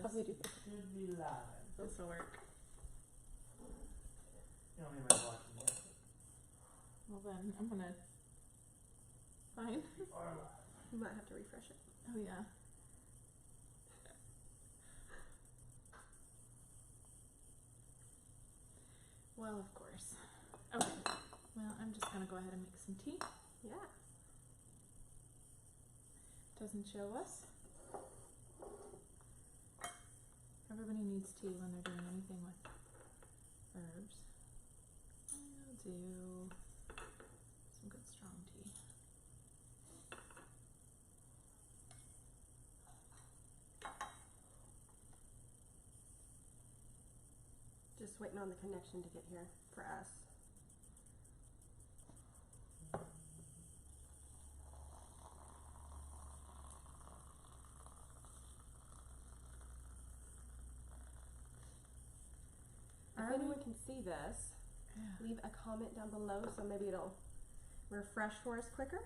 this. Should be live. This will work. You don't even watching yet. Well then, I'm gonna find. You are live. You might have to refresh it. Oh yeah. Well, of course. Okay. Well, I'm just gonna go ahead and make some tea. Yeah. Doesn't show us. Everybody needs tea when they're doing anything with herbs. I'll do some good strong tea. Just waiting on the connection to get here for us. If anyone can see this, Yeah. leave a comment down below so maybe it'll refresh for us quicker.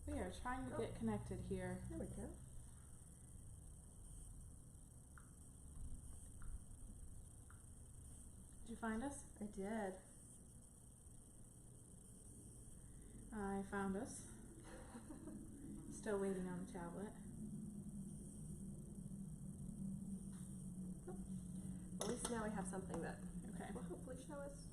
We are trying to get connected here. There we go. Did you find us? I did. I found us. Still waiting on the tablet. At least now we have something that Okay. will hopefully show us.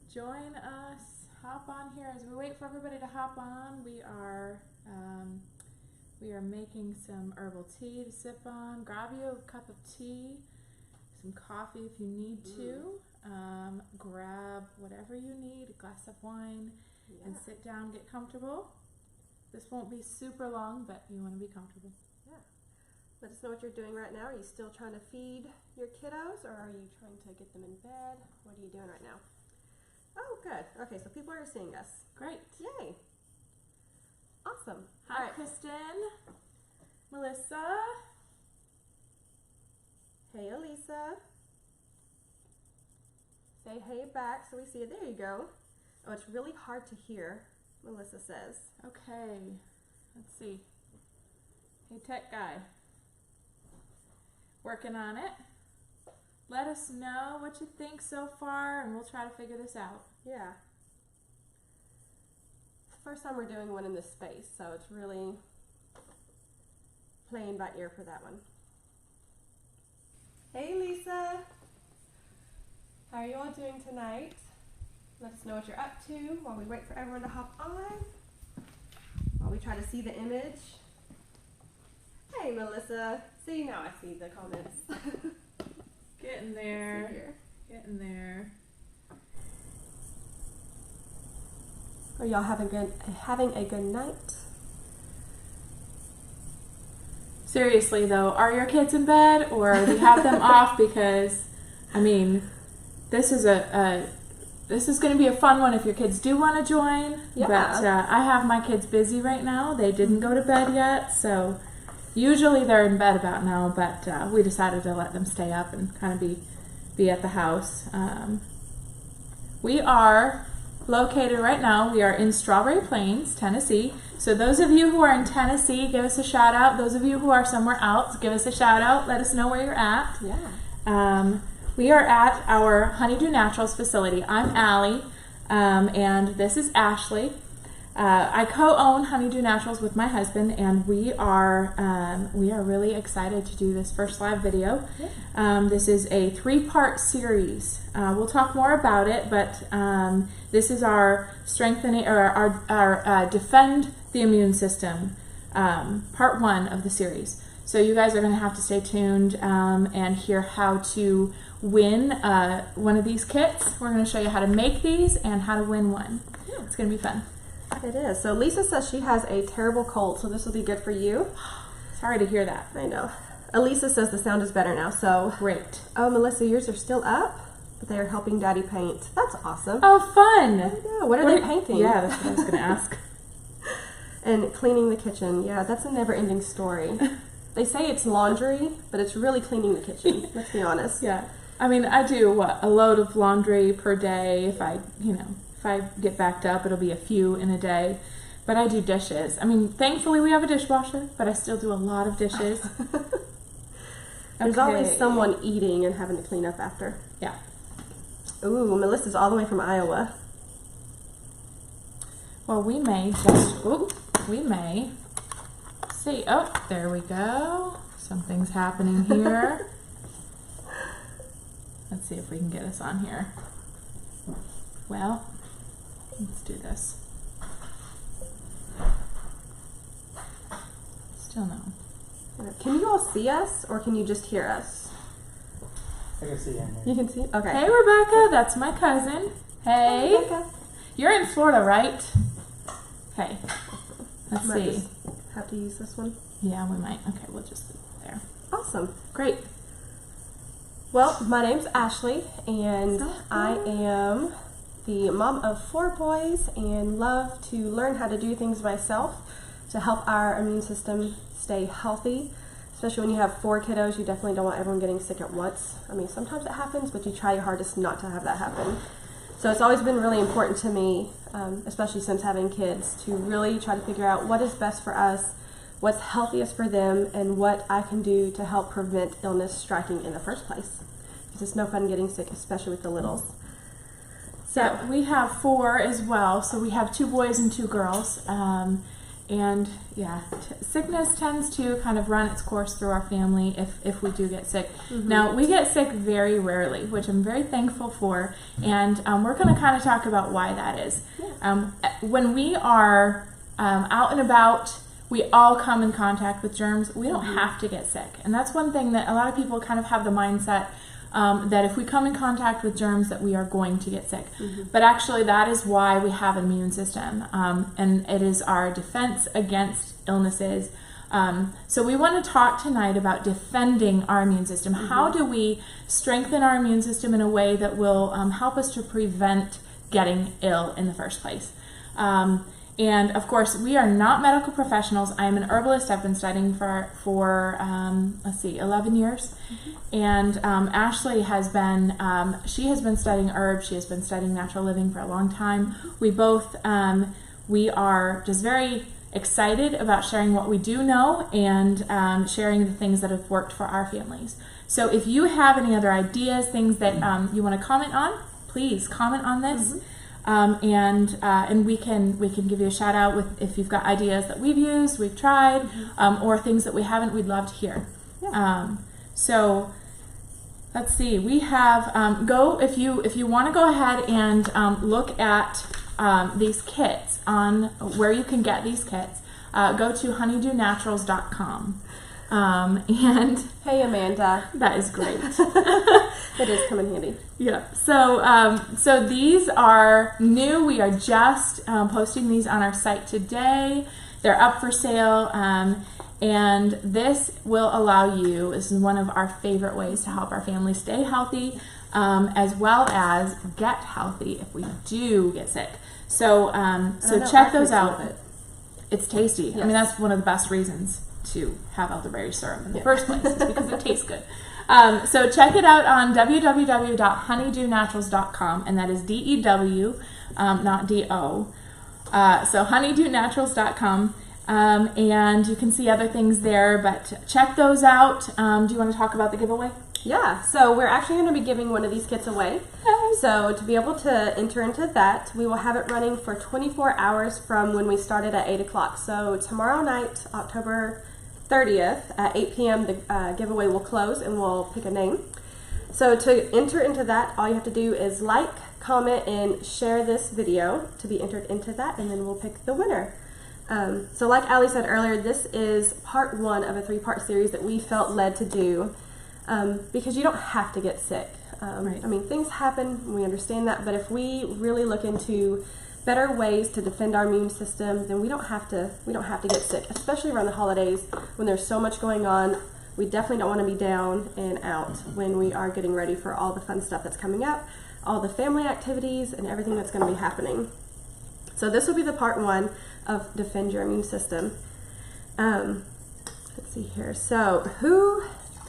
Join us. Hop on here as we wait for everybody to hop on. We are making some herbal tea to sip on. Grab you a cup of tea, some coffee if you need to. Grab whatever you need, a glass of wine, and Yeah. sit down, get comfortable. This won't be super long, but you want to be comfortable. Let us know what you're doing right now. Are you still trying to feed your kiddos or are you trying to get them in bed? What are you doing right now? Oh, good. Okay, so people are seeing us. Great. Yay. Awesome. Hi, All right. Kristen. Melissa. Hey, Elisa. Say hey back so we see it. There you go. Oh, it's really hard to hear, Melissa says. Okay. Let's see. Hey, tech guy. Working on it. Let us know what you think so far, and we'll try to figure this out. Yeah. It's the first time we're doing one in this space, so it's really playing by ear for that one. Hey, Lisa. How are you all doing tonight? Let us know what you're up to while we wait for everyone to hop on. While we try to see the image. Hey, Melissa. See, now I see the comments. Getting See there. here. Getting there. Are y'all having a good night? Seriously though, are your kids in bed, or do you have them off? Because, I mean, this is this is going to be a fun one if your kids do want to join. Yeah. But I have my kids busy right now. They didn't go to bed yet, so usually they're in bed about now. But we decided to let them stay up and kind of be at the house. We are located right now. We are in Strawberry Plains, Tennessee. So those of you who are in Tennessee, give us a shout out. Those of you who are somewhere else, give us a shout out. Let us know where you're at. Yeah. We are at our Honeydew Naturals facility. I'm Allie, and this is Ashley. I co-own Honeydew Naturals with my husband, and we are really excited to do this first live video. Yeah. This is a 3-part series. We'll talk more about it, but this is our strengthening or our defend the immune system, part 1 of the series. So you guys are going to have to stay tuned and hear how to win one of these kits. We're going to show you how to make these and how to win one. Yeah. It's going to be fun. It is. So Lisa says she has a terrible cold, so this will be good for you. Sorry to hear that. I know. Elisa says the sound is better now, so. Great. Oh, Melissa, yours are still up, but they are helping Daddy paint. That's awesome. Oh, fun. I know. What are they painting? Yeah, that's what I was going to ask. And cleaning the kitchen. Yeah, that's a never-ending story. They say it's laundry, but it's really cleaning the kitchen. Let's be honest. Yeah. I mean, I do, a load of laundry per day. If I get backed up, it'll be a few in a day. but I do dishes. I mean, thankfully we have a dishwasher, but I still do a lot of dishes. There's Okay. always someone eating and having to clean up after. Yeah. Ooh, Melissa's all the way from Iowa. Well, we may see. Oh, there we go. Something's happening here. Let's see if we can get us on here. Well, let's do this. Still no. Can you all see us, or can you just hear us? I can see you in here. You can see? Okay. Hey, Rebecca, that's my cousin. Hey. Rebecca. You're in Florida, right? Okay. Let's Might see. just have to use this one. Yeah, we might. Okay, we'll just leave it there. Awesome. Great. Well, my name's Ashley, and So I cool. am the mom of 4 boys and love to learn how to do things myself to help our immune system stay healthy. Especially when you have 4 kiddos, you definitely don't want everyone getting sick at once. I mean, sometimes it happens, but you try your hardest not to have that happen. So it's always been really important to me, especially since having kids, to really try to figure out what is best for us, what's healthiest for them, and what I can do to help prevent illness striking in the first place. Because it's no fun getting sick, especially with the littles. So we have 4 as well. So we have 2 boys and 2 girls. And yeah, sickness tends to kind of run its course through our family if we do get sick. Now, we get sick very rarely, which I'm very thankful for. And we're going to kind of talk about why that is. When we are out and about, we all come in contact with germs. We don't have to get sick. And that's one thing that a lot of people kind of have the mindset that if we come in contact with germs that we are going to get sick. But actually that is why we have an immune system, and it is our defense against illnesses. So we want to talk tonight about defending our immune system. How do we strengthen our immune system in a way that will help us to prevent getting ill in the first place? And of course, we are not medical professionals. I'm an herbalist. I've been studying for 11 years. And Ashley has been, she has been studying herbs. She has been studying natural living for a long time. We both, we are just very excited about sharing what we do know and sharing the things that have worked for our families. So if you have any other ideas, things that you want to comment on, please comment on this. And we can give you a shout out with if you've got ideas that we've used, we've tried, or things that we haven't. We'd love to hear. So let's see. We have if you want to go ahead and look at these kits on where you can get these kits. Go to honeydewnaturals.com. And Hey, Amanda. that is great. It is come in handy. Yeah. So these are new. We are just posting these on our site today. They're up for sale, and this will allow you. This is one of our favorite ways to help our family stay healthy, as well as get healthy if we do get sick. So check those out. It's tasty. Yes. I mean, that's one of the best reasons to have elderberry syrup in the first place, is because it tastes good. So check it out on www.honeydewnaturals.com, and that is DEW, not DO. So honeydewnaturals.com, and you can see other things there, but check those out. Do you want to talk about the giveaway? Yeah, so we're actually going to be giving one of these kits away. So to be able to enter into that, we will have it running for 24 hours from when we started at 8 o'clock. So tomorrow night, October 30th at 8 p.m., the giveaway will close and we'll pick a name. So to enter into that, all you have to do is like, comment, and share this video to be entered into that, and then we'll pick the winner. So like Ali said earlier, this is part 1 of a 3-part series that we felt led to do. Because you don't have to get sick. Right. I mean, things happen, we understand that, but if we really look into better ways to defend our immune system, then we don't have to get sick, especially around the holidays when there's so much going on. We definitely don't want to be down and out when we are getting ready for all the fun stuff that's coming up, all the family activities, and everything that's going to be happening. So this will be the part 1 of Defend Your Immune System. Let's see here. So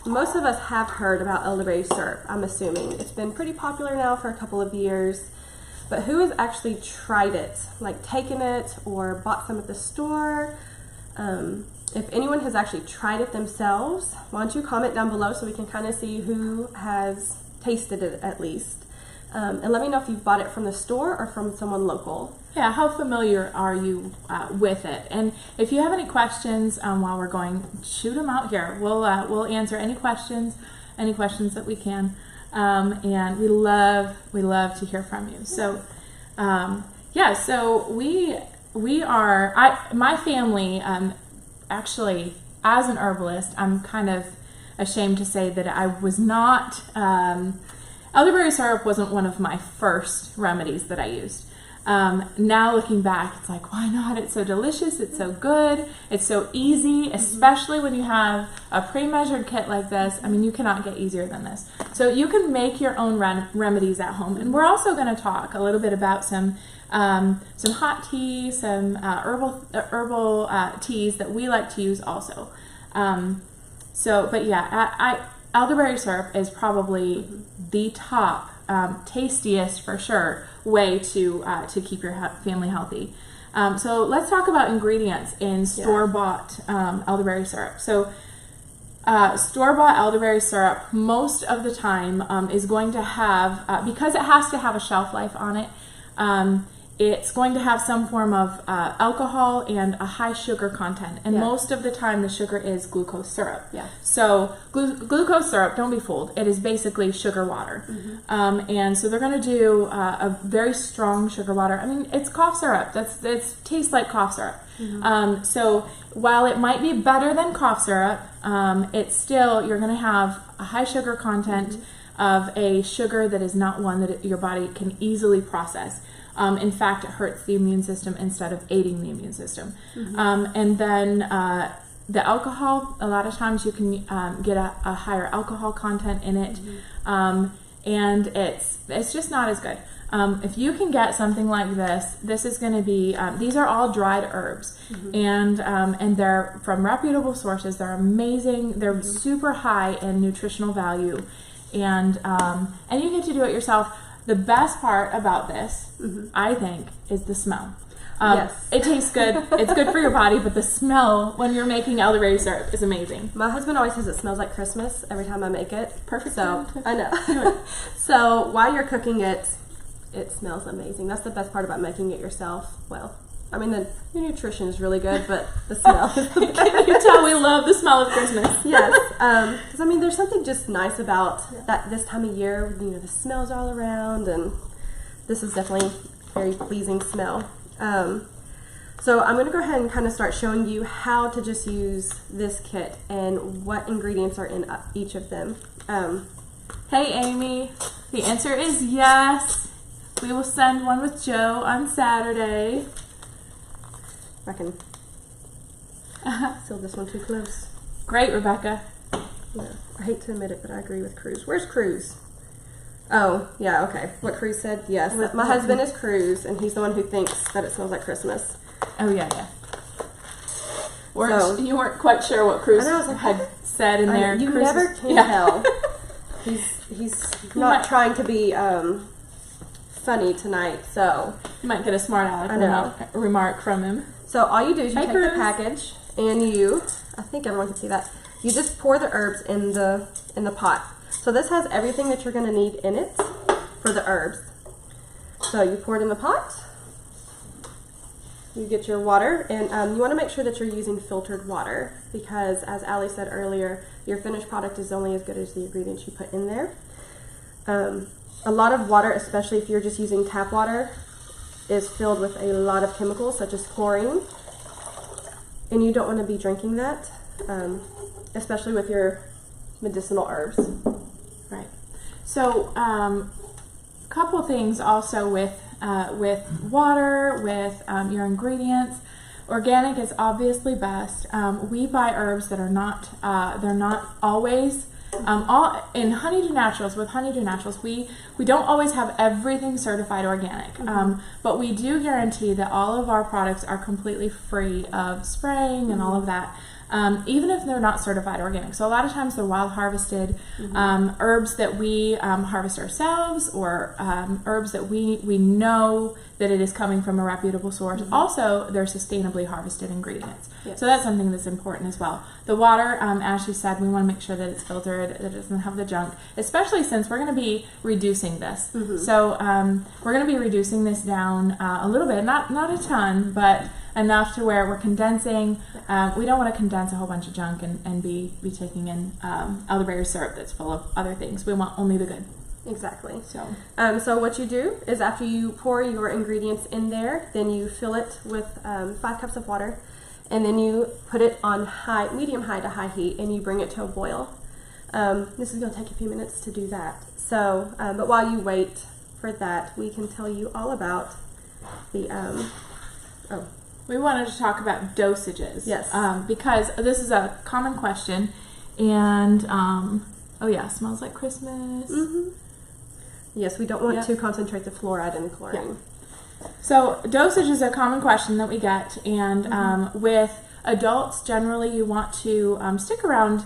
most of us have heard about elderberry syrup, I'm assuming. It's been pretty popular now for a couple of years. but who has actually tried it, like taken it or bought some at the store? If anyone has actually tried it themselves, why don't you comment down below so we can kind of see who has tasted it at least. And let me know if you've bought it from the store or from someone local. Yeah, how familiar are you with it? And if you have any questions while we're going, shoot them out here. We'll answer any questions that we can. And we love to hear from you. So so we are, my family, actually, as an herbalist, I'm kind of ashamed to say that I was not, elderberry syrup wasn't one of my first remedies that I used. Now looking back, it's like, why not? It's so delicious, it's so good, it's so easy, especially when you have a pre-measured kit like this. I mean, you cannot get easier than this. So you can make your own remedies at home. And we're also going to talk a little bit about some hot tea, some herbal teas that we like to use also. But yeah, elderberry syrup is probably the top, tastiest for sure way to keep your family healthy. So let's talk about ingredients in store-bought elderberry syrup. So store-bought elderberry syrup most of the time is going to have, because it has to have a shelf life on it, it's going to have some form of alcohol and a high sugar content. And most of the time the sugar is glucose syrup. Yeah. So glucose syrup, don't be fooled, it is basically sugar water. And so they're going to do a very strong sugar water. I mean, it's cough syrup. It tastes like cough syrup. So while it might be better than cough syrup, it's still, you're going to have a high sugar content of a sugar that is not one that your body can easily process. In fact, it hurts the immune system instead of aiding the immune system. And then the alcohol, a lot of times you can get a higher alcohol content in it, and it's just not as good. If you can get something like this is going to be, these are all dried herbs, and they're from reputable sources. They're amazing. They're super high in nutritional value, and you get to do it yourself. The best part about this, I think, is the smell. It tastes good. It's good for your body, but the smell when you're making elderberry syrup is amazing. My husband always says it smells like Christmas every time I make it. Perfect. So I know. So while you're cooking it, it smells amazing. That's the best part about making it yourself. Well, I mean, the nutrition is really good, but the smell is the best. Can you tell we love the smell of Christmas? Yes. Because, I mean, there's something just nice about that this time of year. You know, the smells all around, and this is definitely a very pleasing smell. So I'm going to go ahead and kind of start showing you how to just use this kit and what ingredients are in each of them. Hey, Amy. The answer is yes. We will send one with Joe on Saturday. I can seal this one too close. Great, Rebecca. Yeah, I hate to admit it, but I agree with Cruz. Where's Cruz? Oh, yeah, okay. What Cruz said? Yes. My husband is Cruz, and he's the one who thinks that it smells like Christmas. Oh, yeah. You weren't quite sure what Cruz had said in there. You Cruz never can tell. He's not trying to be funny tonight, so you might get a smart aleck remark from him. So all you do is you take the package and I think everyone can see that. You just pour the herbs in the pot. So this has everything that you're going to need in it for the herbs. So you pour it in the pot. You get your water, and you want to make sure that you're using filtered water because, as Allie said earlier, your finished product is only as good as the ingredients you put in there. A lot of water, especially if you're just using tap water, is filled with a lot of chemicals such as chlorine, and you don't want to be drinking that, especially with your medicinal herbs. Right. So a couple things also with water, with your ingredients. Organic is obviously best. We buy herbs that are not they're not always in Honeydew Naturals. With Honeydew Naturals, we don't always have everything certified organic, but we do guarantee that all of our products are completely free of spraying and all of that. even if they're not certified organic. So a lot of times they're wild harvested herbs that we harvest ourselves, or herbs that we know that it is coming from a reputable source. Also, they're sustainably harvested ingredients. Yes. So that's something that's important as well. The water, as she said, we want to make sure that it's filtered, that it doesn't have the junk, especially since we're going to be reducing this. So we're going to be reducing this down a little bit, not a ton, but enough to where we're condensing. We don't want to condense a whole bunch of junk and be taking in elderberry syrup that's full of other things. We want only the good. Exactly. So So what you do is after you pour your ingredients in there, then you fill it with 5 cups of water, and then you put it on medium high to high heat, and you bring it to a boil. This is going to take a few minutes to do that. So, but while you wait for that, we can tell you all about the, we wanted to talk about dosages. Yes. Because this is a common question, and oh yeah, smells like Christmas. Yes, we don't want to concentrate the fluoride and chlorine. So dosage is a common question that we get, and with adults, generally you want to stick around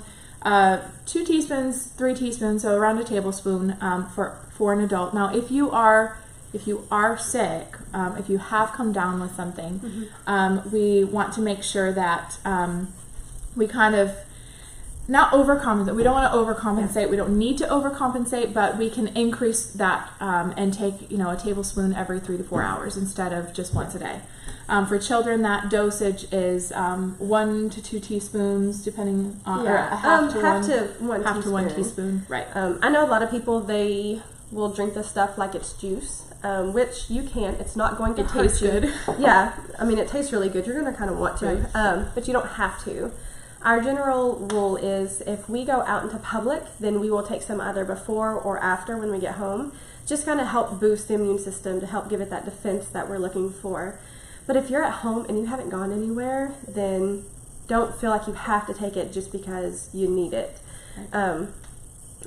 2 teaspoons, 3 teaspoons, so around a tablespoon for an adult. Now, if you are sick, if you have come down with something, we want to make sure that we kind of not overcompensate. We don't want to overcompensate. We don't need to overcompensate, but we can increase that and take a tablespoon every 3 to 4 hours instead of just once a day. For children, that dosage is 1 to 2 teaspoons, depending on or half to 1 teaspoon. Right. I know a lot of people, they will drink this stuff like it's juice, which you can. It's not going to taste good. Yeah, I mean, it tastes really good. You're going to kind of want to, right. But you don't have to. Our general rule is if we go out into public, then we will take some either before or after when we get home, just kind of help boost the immune system to help give it that defense that we're looking for. But if you're at home and you haven't gone anywhere, then don't feel like you have to take it just because you need it. Right.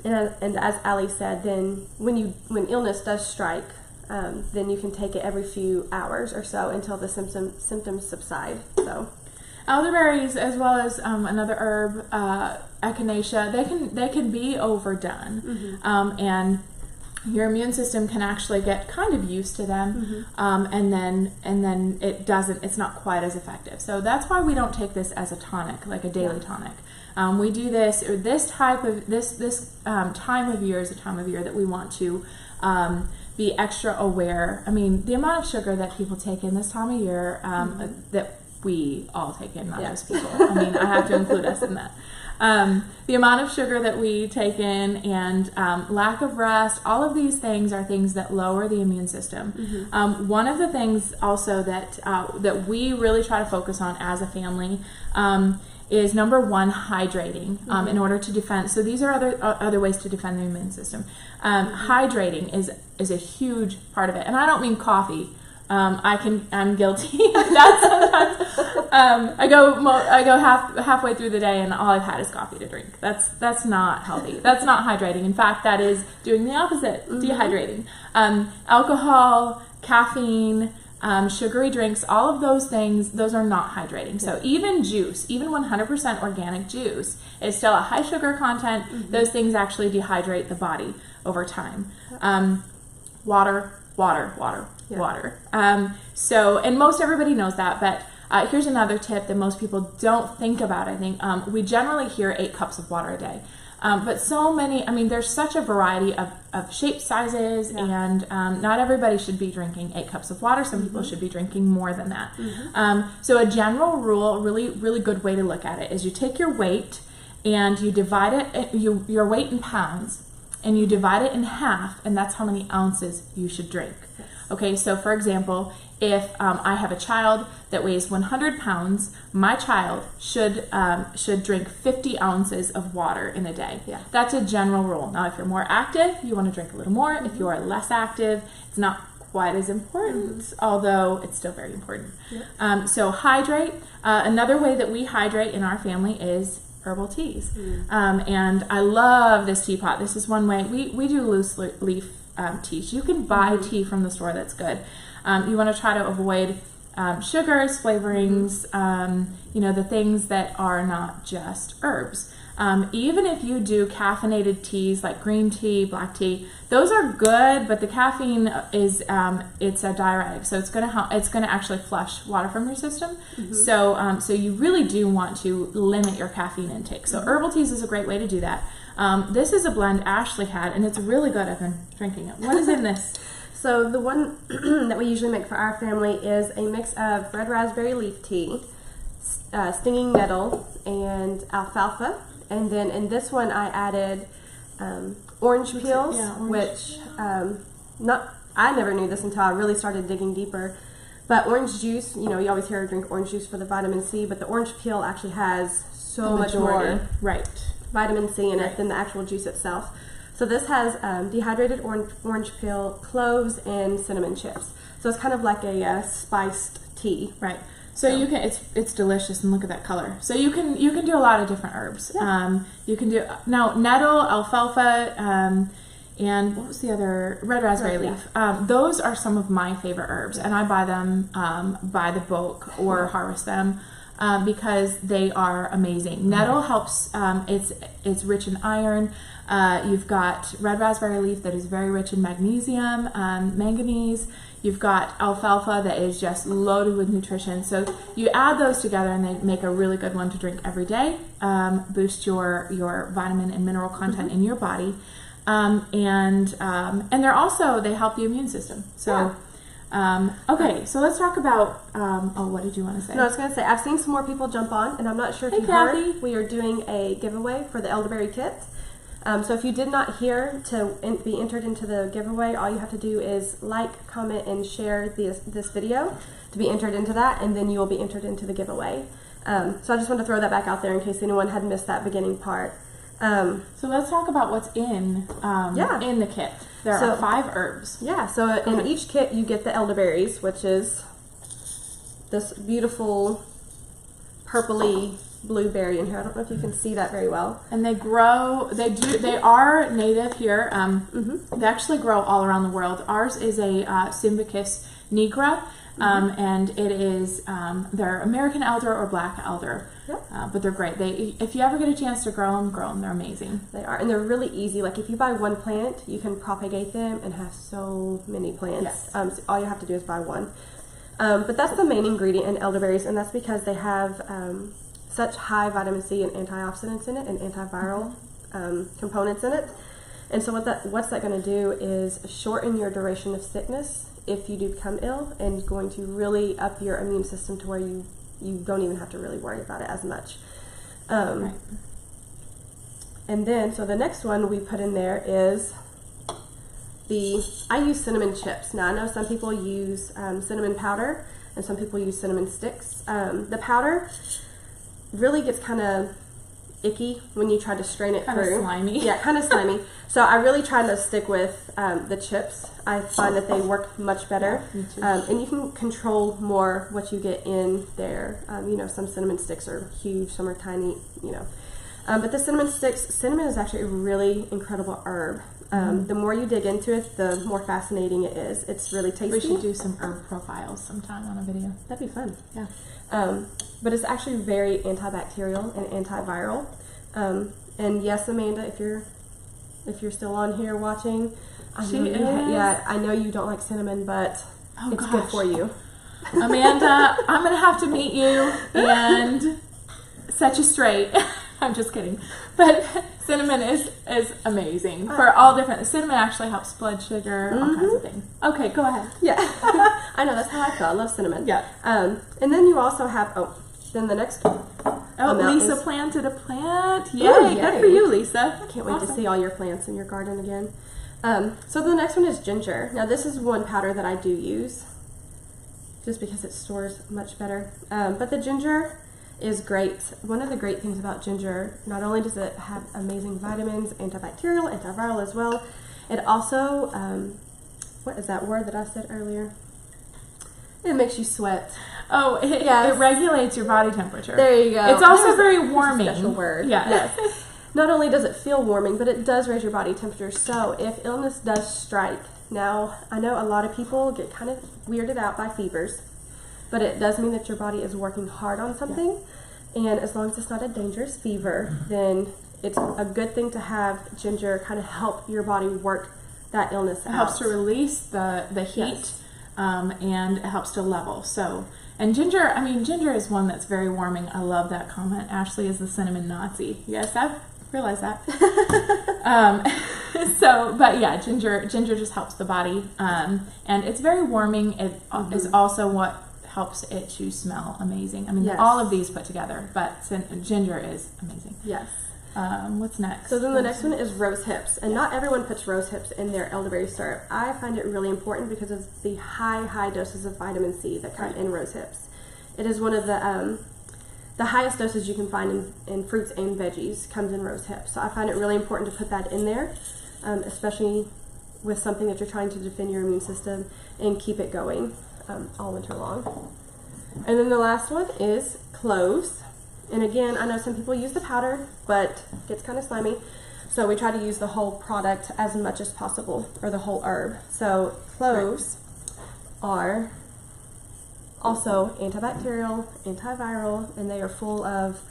And as Ali said, then when illness does strike, then you can take it every few hours or so until the symptoms subside. So. Elderberries, as well as another herb, echinacea, they can be overdone, and your immune system can actually get kind of used to them, and then it's not quite as effective. So that's why we don't take this as a tonic, like a daily tonic. We do this, or this time of year is a time of year that we want to be extra aware. I mean, the amount of sugar that people take in this time of year, that we all take in, not just people. I mean, I have to include us in that. The amount of sugar that we take in and lack of rest, all of these things are things that lower the immune system. One of the things also that we really try to focus on as a family is number 1, hydrating in order to defend. So these are other ways to defend the immune system. Hydrating is a huge part of it, and I don't mean coffee. I'm guilty of that sometimes. I go halfway through the day and all I've had is coffee to drink. That's not healthy. That's not hydrating. In fact, that is doing the opposite, dehydrating. Alcohol, caffeine, sugary drinks, all of those things, those are not hydrating. So even juice, even 100% organic juice is still a high sugar content. Those things actually dehydrate the body over time. Water. So, and most everybody knows that, but here's another tip that most people don't think about, I think. We generally hear 8 cups of water a day. But so many, I mean, there's such a variety of shape sizes, and not everybody should be drinking 8 cups of water. Some people should be drinking more than that. So a general rule, really, really good way to look at it is you take your weight and you divide it, your weight in pounds, and you divide it in half, and that's how many ounces you should drink. Okay, so for example, if I have a child that weighs 100 pounds, my child should drink 50 ounces of water in a day. That's a general rule. Now, if you're more active, you want to drink a little more. If you are less active, it's not quite as important, although it's still very important. So hydrate. Another way that we hydrate in our family is herbal teas. And I love this teapot. This is one way. We do loose leaf teas. You can buy tea from the store that's good. You want to try to avoid sugars, flavorings, the things that are not just herbs. Even if you do caffeinated teas like green tea, black tea, those are good, but the caffeine is it's a diuretic, so it's going to help. It's going to actually flush water from your system. So you really do want to limit your caffeine intake. So herbal teas is a great way to do that. This is a blend Ashley had, and it's really good. I've been drinking it. What is in this? So the one that we usually make for our family is a mix of red raspberry leaf tea, stinging nettle, and alfalfa. And then in this one I added orange peels, which I never knew this until I really started digging deeper. But orange juice, you always hear drink orange juice for the vitamin C, but the orange peel actually has so much more vitamin C in it than the actual juice itself. So this has dehydrated orange peel, cloves, and cinnamon chips. So it's kind of like a spiced tea. Right. So you can, it's delicious, and look at that color. So you can do a lot of different herbs. Yeah. You can do nettle, alfalfa, and what was the other? Red raspberry leaf. Those are some of my favorite herbs, and I buy them by the bulk or harvest them because they are amazing. Nettle helps. It's rich in iron. You've got red raspberry leaf that is very rich in magnesium, manganese. You've got alfalfa that is just loaded with nutrition. So you add those together and they make a really good one to drink every day, boost your vitamin and mineral content in your body. And they help the immune system. So, okay, so let's talk about, what did you want to say? No, I was going to say, I've seen some more people jump on, and I'm not sure if you Kathy. heard, we are doing a giveaway for the elderberry kit. So if you did not hear to be entered into the giveaway, all you have to do is like, comment, and share this video to be entered into that, and then you will be entered into the giveaway. So I just wanted to throw that back out there in case anyone had missed that beginning part. So let's talk about what's in the kit. There are 5 herbs. Yeah, so in each kit you get the elderberries, which is this beautiful purpley blueberry in here. I don't know if you can see that very well. And they are native here. They actually grow all around the world. Ours is a Simbacus nigra, and it is they're American elder or black elder. Yep. But they're great. If you ever get a chance to grow them, they're amazing. They are, and they're really easy. Like if you buy one plant, you can propagate them and have so many plants. Yes. So all you have to do is buy one. But that's the main ingredient in elderberries, and that's because they have such high vitamin C and antioxidants in it, and antiviral components in it. And so what's that going to do is shorten your duration of sickness if you do become ill, and going to really up your immune system to where you don't even have to really worry about it as much. And then, so the next one we put in there is I use cinnamon chips. Now I know some people use cinnamon powder, and some people use cinnamon sticks. The powder really gets kind of icky when you try to strain it through. Kind of slimy. Yeah, kind of slimy. So I really try to stick with the chips. I find that they work much better. Me too. And you can control more what you get in there. Some cinnamon sticks are huge, some are tiny, But the cinnamon is actually a really incredible herb. The more you dig into it, the more fascinating it is. It's really tasty. We should do some herb profiles sometime on a video. That'd be fun. Yeah. But it's actually very antibacterial and antiviral. And yes, Amanda, if you're still on here watching, I know you don't like cinnamon, but it's good for you. Amanda, I'm gonna have to meet you and set you straight. I'm just kidding. But cinnamon is amazing for all different. Cinnamon actually helps blood sugar, all kinds of things. Okay, go ahead. Yeah, I know, that's how I feel. I love cinnamon. Yeah. And then you also have then the next. Lisa planted a plant. Yay! Yay. Good for you, Lisa. I can't wait to see all your plants in your garden again. So the next one is ginger. Now this is one powder that I do use, just because it stores much better. But the ginger is great. One of the great things about ginger, not only does it have amazing vitamins, antibacterial, antiviral as well, it also, what is that word that I said earlier? It makes you sweat. Oh, it regulates your body temperature. There you go. It's also very warming. Special word. Yeah. Yes. Not only does it feel warming, but it does raise your body temperature. So if illness does strike, now I know a lot of people get kind of weirded out by fevers. but it does mean that your body is working hard on something. And as long as it's not a dangerous fever, then it's a good thing to have ginger kind of help your body work that illness out. It helps to release the heat, Yes. and it helps to level. So, and ginger, I mean, ginger is one that's very warming. I love that comment. Ashley is the cinnamon Nazi. Yes, I've realized that. But yeah, ginger just helps the body, and it's very warming. It is also what helps it to smell amazing. I mean, Yes. all of these put together, but ginger is amazing. Yes. What's next? So then the next one is rose hips, and not everyone puts rose hips in their elderberry syrup. I find it really important because of the high doses of vitamin C that come in rose hips. It is one of the highest doses you can find in fruits and veggies comes in rose hips. So I find it really important to put that in there, especially with something that you're trying to defend your immune system and keep it going all winter long. And then the last one is cloves. And again, I know some people use the powder, but it gets kind of slimy. So we try to use the whole product as much as possible, or the whole herb. So cloves are also antibacterial, antiviral, and they are full of,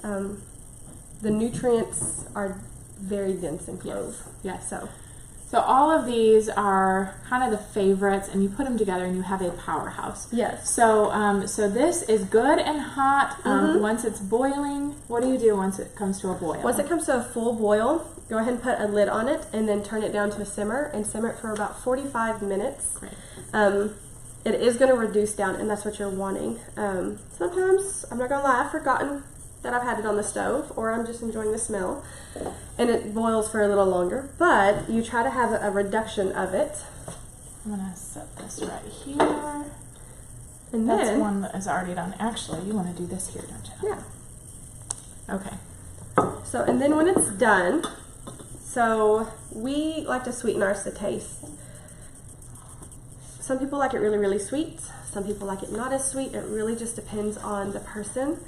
the nutrients are very dense in clove. Yes. So all of these are kind of the favorites, and you put them together and you have a powerhouse. Yes. So so this is good and hot. Once it's boiling, what do you do once it comes to a boil? Once it comes to a full boil, go ahead and put a lid on it and then turn it down to a simmer and simmer it for about 45 minutes. Great. It is going to reduce down, and that's what you're wanting. Sometimes, I'm not going to lie, I've forgotten that I've had it on the stove, or I'm just enjoying the smell, and it boils for a little longer, but you try to have a reduction of it. I'm going to set this right here. And That's then, one that is already done. Actually, you want to do this here, don't you? yeah. Okay. So, and then when it's done, so we like to sweeten ours to taste. Some people like it really, really sweet. Some people like it not as sweet. It really just depends on the person.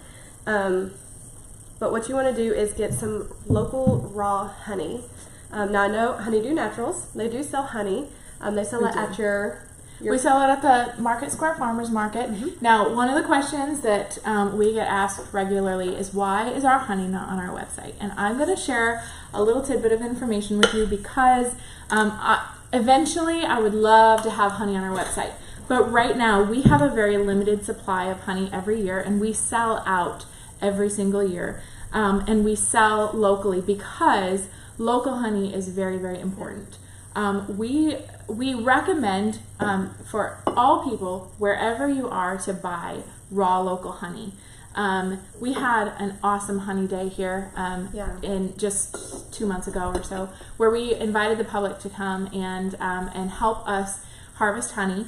But what you want to do is get some local raw honey. Now I know Honeydew Naturals, they do sell honey. They sell We it do. at your We sell it at the Market Square Farmers Market. Now, one of the questions that we get asked regularly is, why is our honey not on our website? And I'm going to share a little tidbit of information with you because eventually I would love to have honey on our website. But right now, we have a very limited supply of honey every year, and we sell out every single year. And we sell locally because local honey is very, very important. We recommend for all people, wherever you are, to buy raw local honey. We had an awesome honey day here in just 2 months ago or so, where we invited the public to come and help us harvest honey.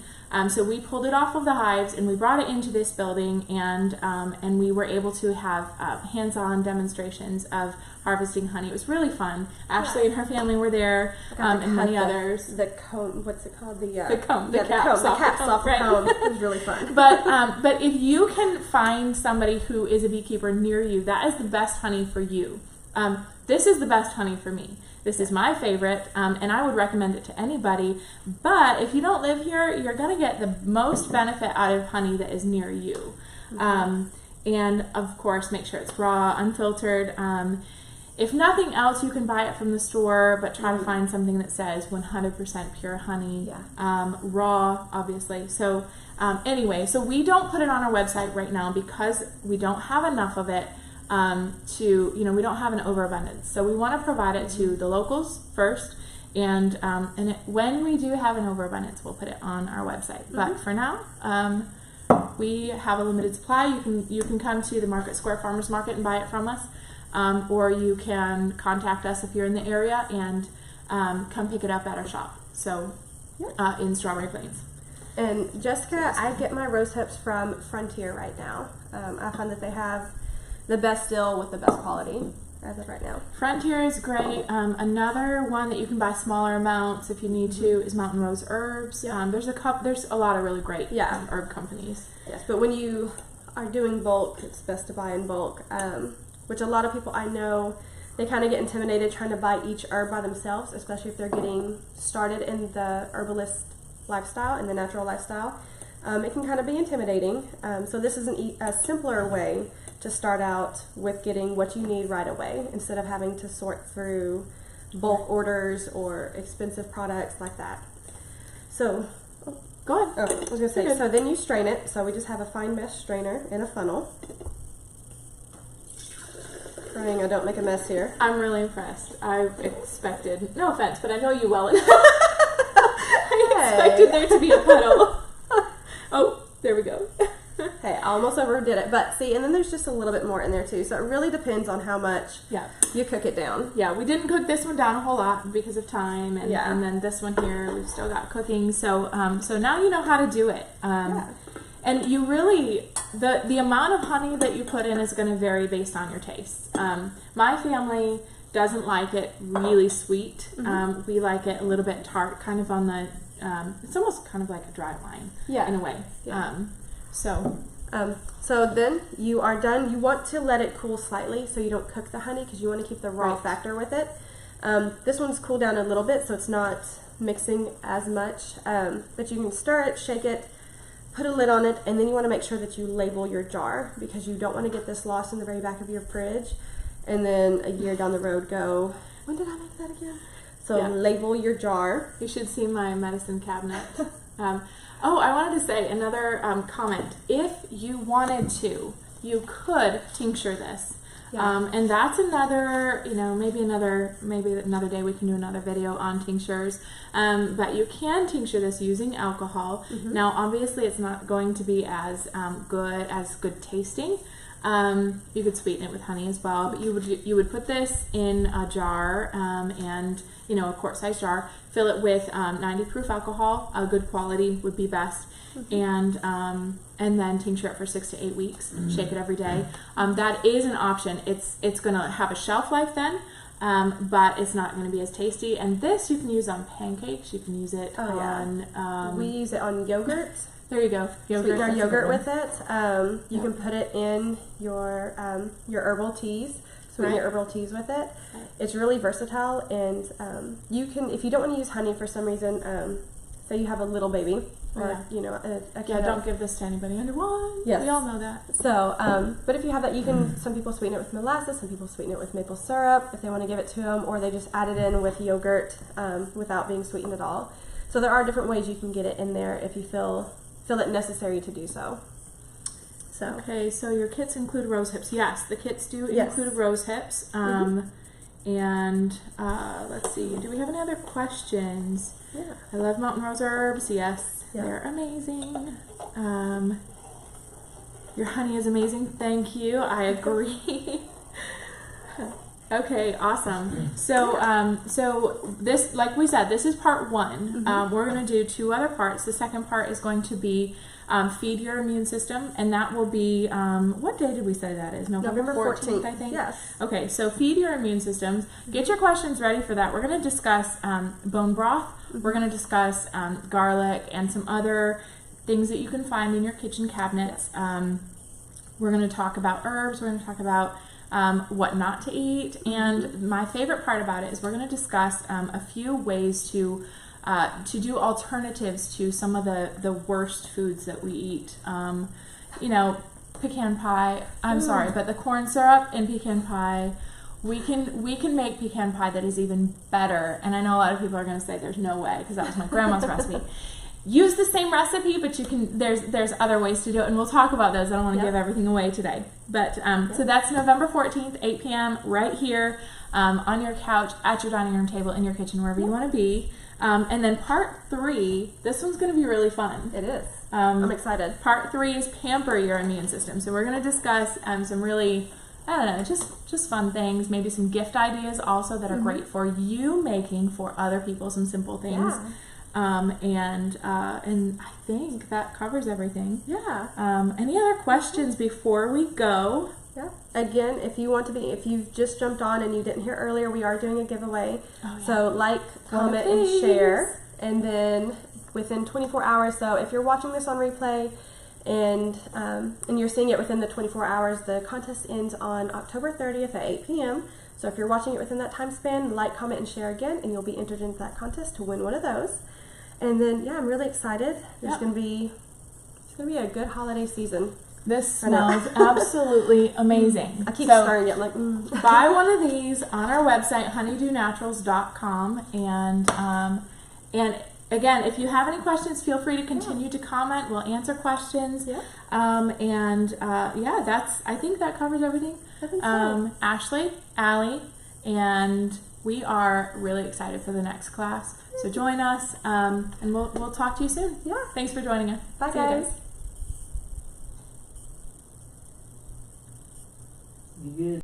So we pulled it off of the hives and we brought it into this building, and we were able to have hands-on demonstrations of harvesting honey. It was really fun. Ashley and her family were there, and many others. The cone, what's it called? The caps caps off the right. cone. It was really fun. But if you can find somebody who is a beekeeper near you, that is the best honey for you. This is the best honey for me. This is my favorite, and I would recommend it to anybody. But if you don't live here, you're going to get the most benefit out of honey that is near you. And of course, make sure it's raw, unfiltered. If nothing else, you can buy it from the store, but try to find something that says 100% pure honey, raw, obviously. So anyway, so we don't put it on our website right now because we don't have enough of it. We don't have an overabundance. So we want to provide it to the locals first, and when we do have an overabundance, we'll put it on our website. But for now, we have a limited supply. You can come to the Market Square Farmers Market and buy it from us, or you can contact us if you're in the area and come pick it up at our shop. So in Strawberry Plains. And Jessica, I get my rose hips from Frontier right now. I find that they have the best deal with the best quality as of right now. Frontier is great. Another one that you can buy smaller amounts if you need to is Mountain Rose Herbs. There's a lot of really great herb companies. Yes, but when you are doing bulk, it's best to buy in bulk. Which a lot of people I know, they kind of get intimidated trying to buy each herb by themselves, especially if they're getting started in the herbalist lifestyle and the natural lifestyle. it can kind of be intimidating. So this is a simpler way to start out with getting what you need right away instead of having to sort through bulk orders or expensive products like that. So, Go ahead. I was going to say, so then you strain it. So we just have a fine mesh strainer in a funnel. Praying I don't make a mess here. I'm really impressed. I expected, no offense, but I know you well. I expected there to be a puddle. Oh, there we go. Hey, I almost overdid it. But see, and then there's just a little bit more in there too. So it really depends on how much you cook it down. Yeah, we didn't cook this one down a whole lot because of time. And, and then this one here, we've still got cooking. So so now you know how to do it. And you really, the amount of honey that you put in is going to vary based on your taste. My family doesn't like it really sweet. We like it a little bit tart, kind of on the, it's almost kind of like a dry wine in a way. So then you are done. You want to let it cool slightly so you don't cook the honey because you want to keep the raw factor with it. This one's cooled down a little bit so it's not mixing as much, but you can stir it, shake it, put a lid on it, and then you want to make sure that you label your jar because you don't want to get this lost in the very back of your fridge and then a year down the road go, when did I make that again? So label your jar. You should see my medicine cabinet. Oh, I wanted to say another comment. If you wanted to, you could tincture this. And that's another, maybe another day we can do another video on tinctures. But you can tincture this using alcohol. Now, obviously, it's not going to be as good tasting. You could sweeten it with honey as well, but you would put this in a jar, and a quart-sized jar. Fill it with 90 proof alcohol. A good quality would be best, and then tincture it for 6 to 8 weeks. Shake it every day. That is an option. It's going to have a shelf life then, but it's not going to be as tasty. And this you can use on pancakes. You can use it on. We use it on yogurt. There you go. Sweeten our yogurt with it. You can put it in your herbal teas. Sweeten your herbal teas with it. It's really versatile, and you can, if you don't want to use honey for some reason, say you have a little baby, or a kid. Don't give this to anybody under 1. Yes. We all know that. So, but if you have that, you can. Some people sweeten it with molasses. Some people sweeten it with maple syrup if they want to give it to them, or they just add it in with yogurt without being sweetened at all. So there are different ways you can get it in there if you feel it necessary to do so. Okay, so your kits include rose hips. Yes, the kits do include rose hips. And let's see, do we have any other questions? Yeah. I love mountain rose herbs. Yes, they're amazing. Your honey is amazing. Thank you. I agree. Okay, awesome. So, so this, like we said, this is part 1. We're going to do 2 other parts. The second part is going to be feed your immune system, and that will be, what day did we say that is? November 14th, I think? Yes. Okay, so feed your immune systems. Get your questions ready for that. We're going to discuss bone broth. We're going to discuss garlic and some other things that you can find in your kitchen cabinets. We're going to talk about herbs. We're going to talk about what not to eat, and my favorite part about it is we're going to discuss a few ways to do alternatives to some of the worst foods that we eat. Pecan pie. I'm sorry, but the corn syrup in pecan pie. We can make pecan pie that is even better, and I know a lot of people are going to say there's no way because that was my grandma's recipe. Use the same recipe, but you can. There's other ways to do it, and we'll talk about those. I don't want to give everything away today, but so that's November 14th, 8 p.m. right here on your couch, at your dining room table, in your kitchen, wherever you want to be. And then part 3, this one's going to be really fun. It is. I'm excited. Part 3 is pamper your immune system. So we're going to discuss some really, I don't know, just fun things, maybe some gift ideas also that are great for you making for other people, some simple things. Yeah. And I think that covers everything. Yeah. Any other questions before we go? Yeah. Again, if you've just jumped on and you didn't hear earlier, we are doing a giveaway. Oh, yeah. So like, comment, and share, and then within 24 hours. So if you're watching this on replay and you're seeing it within the 24 hours, the contest ends on October 30th at 8 p.m. So if you're watching it within that time span, like, comment, and share again, and you'll be entered into that contest to win one of those. And then, I'm really excited. There's going to be gonna be a good holiday season. This I know. smells absolutely amazing. I keep So, stirring it. I'm like, buy one of these on our website, honeydewnaturals.com, and again, if you have any questions, feel free to continue to comment. We'll answer questions. Yeah. I think that covers everything. I think so. Ashley, Allie, and we are really excited for the next class. So join us, and we'll talk to you soon. Yeah. Thanks for joining us. Bye, See you guys. You good?